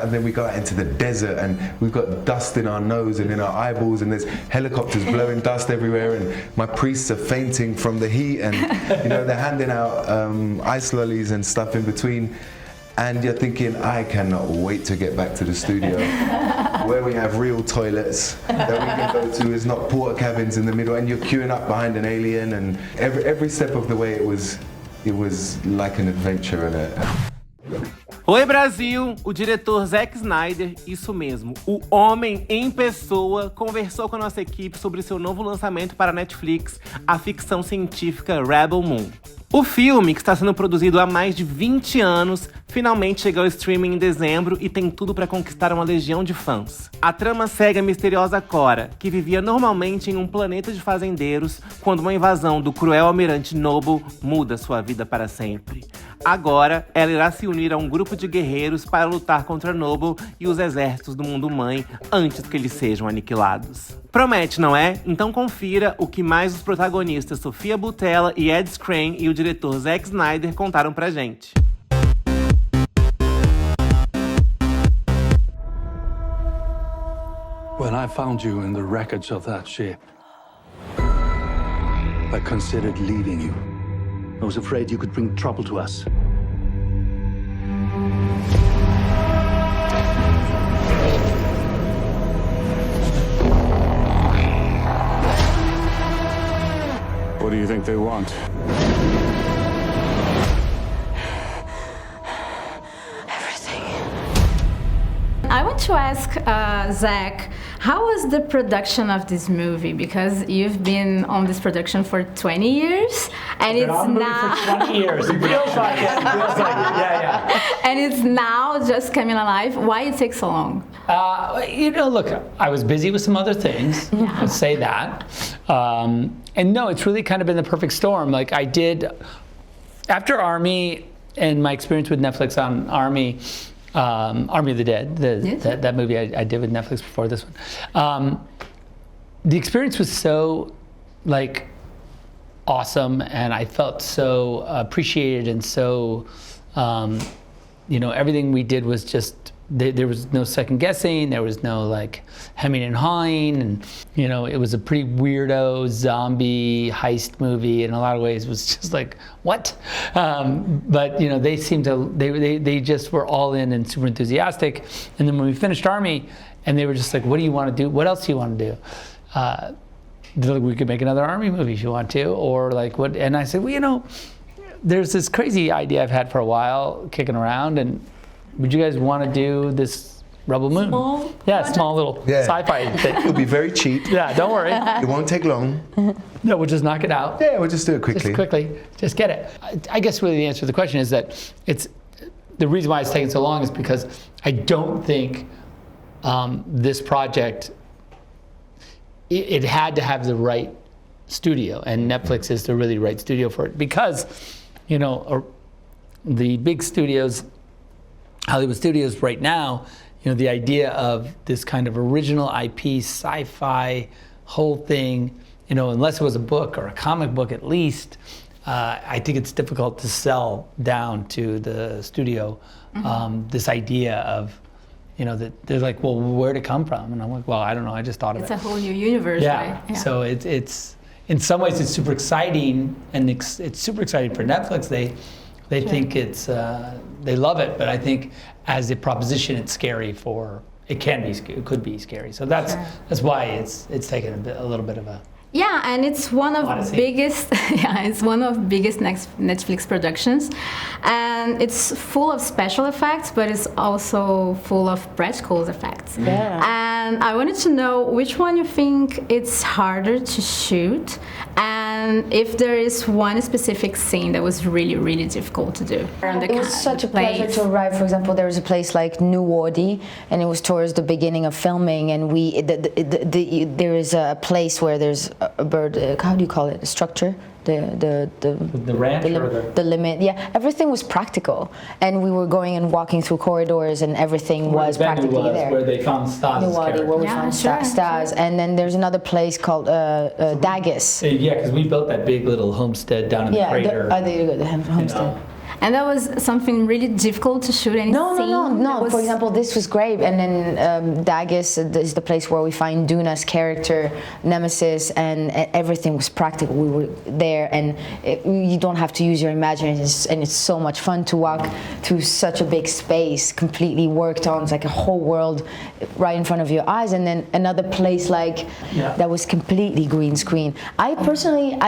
and then we go out into the desert, and we've got dust in our nose and in our eyeballs, and there's helicopters blowing dust everywhere, and my priests are fainting from the heat, and they're handing out ice lollies and stuff in between. And you're thinking, I cannot wait to get back to the studio where we have real toilets that we can go to. It's not porta cabins in the middle, and you're queuing up behind an alien, and every step of the way it was like an adventure. Oi Brasil, o diretor Zack Snyder, isso mesmo, o homem em pessoa, conversou com a nossa equipe sobre seu novo lançamento para a Netflix, a ficção científica Rebel Moon. O filme, que está sendo produzido há mais de 20 anos, finalmente chegou ao streaming em dezembro e tem tudo para conquistar uma legião de fãs. A trama segue a misteriosa Cora, que vivia normalmente em um planeta de fazendeiros quando uma invasão do cruel almirante Noble muda sua vida para sempre. Agora, ela irá se unir a um grupo de guerreiros para lutar contra Noble e os exércitos do mundo-mãe antes que eles sejam aniquilados. Promete, não é? Então confira o que mais os protagonistas Sofia Boutella e Skrein e o diretor Zack Snyder contaram pra gente. When I found you in the wreckage of that ship, I considered leaving you. I was afraid you could bring trouble to us. What do you think they want? I want to ask Zack, how was the production of this movie? Because you've been on this production for 20 years, and it's now for 20 years. It feels like it. Yeah. And it's now just coming alive. Why it takes so long? Look, I was busy with some other things. Yeah. Let's say that. And no, it's really kind of been the perfect storm. Like I did after Army and my experience with Netflix on Army. Army of the Dead, that movie I did with Netflix before this one. The experience was so awesome, and I felt so appreciated, and so everything we did was just there was no second guessing, there was no hemming and hawing, and it was a pretty weirdo zombie heist movie. In a lot of ways it was just what? But they seemed to they just were all in and super enthusiastic. And then when we finished Army, and they were just like, what do you want to do? What else do you want to do? They're like, we could make another Army movie if you want to, or what? And I said, well, there's this crazy idea I've had for a while kicking around, and would you guys want to do this Rebel Moon? Small little sci-fi thing. It'll be very cheap. Yeah, don't worry. It won't take long. No, we'll just knock it out. Yeah, we'll just do it quickly. Just get it. I guess really the answer to the question is that the reason why it's taken so long is because I don't think this project, it had to have the right studio, and Netflix is the really right studio for it, because the big studios, Hollywood studios right now, the idea of this kind of original IP, sci-fi whole thing, unless it was a book or a comic book at least, I think it's difficult to sell down to the studio this idea of, that they're like, well, where'd it come from? And I'm like, well, I don't know, I just thought of it. It's a whole new universe, right? Yeah. So it's in some ways it's super exciting, and it's super exciting for Netflix. They think they love it, but I think as a proposition, it's scary it could be scary. So that's why it's taken a little bit of a. Yeah, and it's one of biggest. It's one of biggest Netflix productions, and it's full of special effects, but it's also full of practical effects. Yeah. And I wanted to know which one you think it's harder to shoot, and if there is one specific scene that was really, really difficult to do. It was such a pleasure to arrive. For example, there was a place like New Wadi, and it was towards the beginning of filming, and there is a place where there's a bird, how do you call it, a structure? The ranch the limit. Yeah, everything was practical, and we were going and walking through corridors, and everything was practically there. Where they found Stas' character. Where we found Stas, and then there's another place called Dagis. Yeah, because we built that big little homestead down in the crater. The homestead. And that was something really difficult to shoot any scene. No. For example, this was great, and then Dagis is the place where we find Duna's character, Nemesis, and everything was practical. We were there, and you don't have to use your imagination, and it's so much fun to walk through such a big space, completely worked on. It's like a whole world right in front of your eyes, and then another place that was completely green screen. I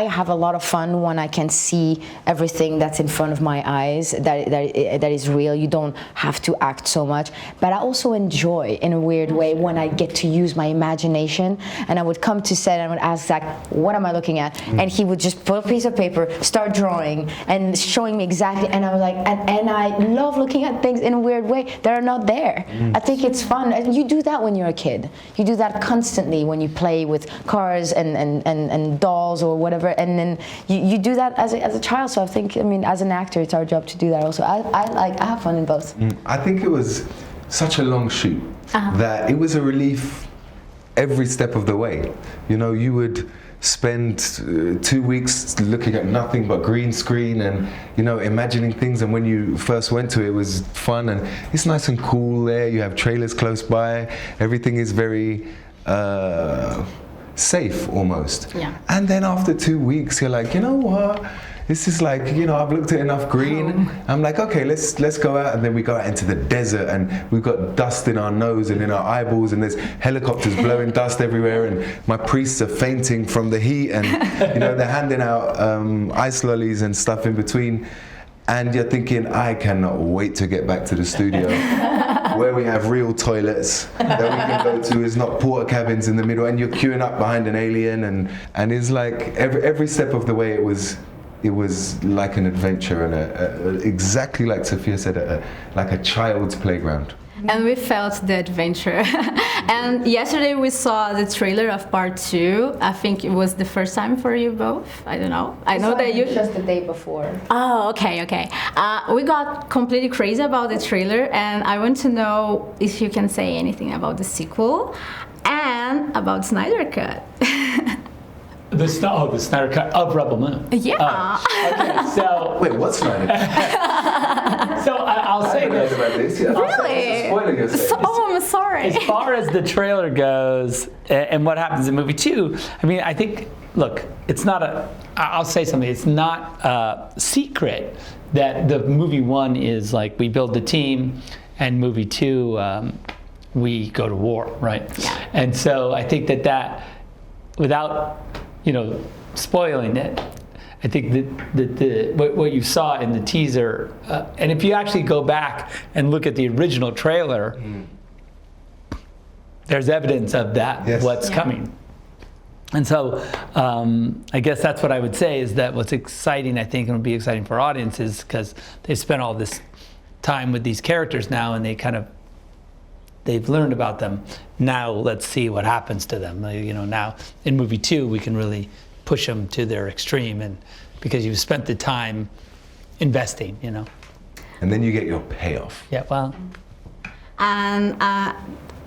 have a lot of fun when I can see everything that's in front of my eyes, that is real. You don't have to act so much, but I also enjoy in a weird way when I get to use my imagination. And I would come to set and I would ask Zack, what am I looking at? And he would just pull a piece of paper, start drawing and showing me exactly, and I was like, and I love looking at things in a weird way that are not there. I think it's fun, and you do that when you're a kid. You do that constantly when you play with cars and dolls or whatever, and then you do that as a child. So I think, as an actor, it's our job to do that also. I have fun in both. I think it was such a long shoot that it was a relief every step of the way. You would spend 2 weeks looking at nothing but green screen and imagining things, and when you first went to it, it was fun and it's nice and cool there. You have trailers close by, everything is very safe almost. And then after 2 weeks you're like, you know what, this is like, I've looked at enough green. I'm like, okay, let's go out. And then we go out into the desert and we've got dust in our nose and in our eyeballs, and there's helicopters blowing dust everywhere, and my priests are fainting from the heat, and they're handing out ice lollies and stuff in between. And you're thinking, I cannot wait to get back to the studio where we have real toilets that we can go to. It's not porta cabins in the middle, and you're queuing up behind an alien, and it's like every step of the way it was like an adventure, and exactly like Sofia said, like a child's playground. And we felt the adventure. And yesterday we saw the trailer of Part 2. I think it was the first time for you both. I don't know. I know that you just the day before. Oh, okay. We got completely crazy about the trailer, and I want to know if you can say anything about the sequel and about Snyder Cut. The Snyder Cut of Rebel Moon. Yeah. Okay, so wait, what's Snyder? So I'll say this. Really? I'm sorry. As far as the trailer goes and what happens in movie 2, I think, look, it's not I'll say something. It's not a secret that the movie 1 is like we build the team, and movie 2 we go to war, right? Yeah. And so I think that without spoiling it, I think that what you saw in the teaser, and if you actually go back and look at the original trailer, there's evidence of that, what's coming. And so I guess that's what I would say, is that what's exciting, I think, and will be exciting for audiences, because they've spent all this time with these characters now, and they've learned about them. Now let's see what happens to them. Now in movie 2 we can really push them to their extreme, and because you've spent the time investing, And then you get your payoff. Yeah, well. And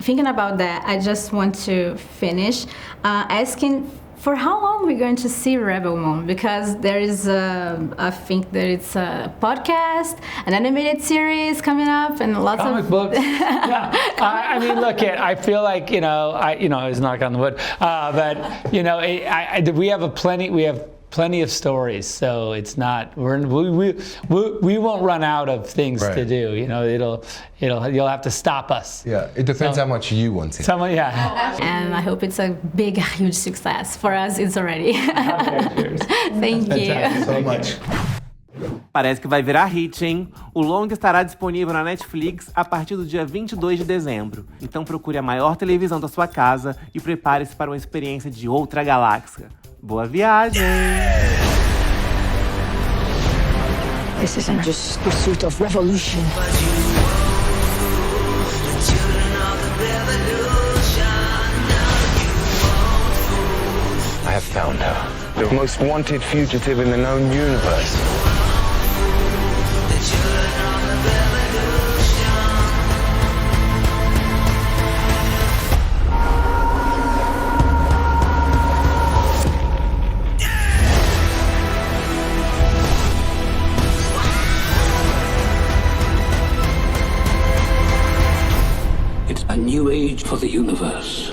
thinking about that, I just want to finish asking, for how long we're going to see Rebel Moon? Because there is, I think there is a podcast, an animated series coming up, and lots comic of books. Yeah, look, I feel like I was knock on the wood, but we have plenty of stories, so it's not we won't run out of things to do. You'll have to stop us. Yeah, it depends how much you want it. And I hope it's a big, huge success. For us, it's already. Thank you so much. Parece que vai virar hit, hein? O longa estará disponível na Netflix a partir do dia 22 de dezembro. Então procure a maior televisão da sua casa e prepare-se para uma experiência de outra galáxia. Boa viagem! This isn't just pursuit of revolution. I have found her. The most wanted fugitive in the known universe. It's a new age for the universe.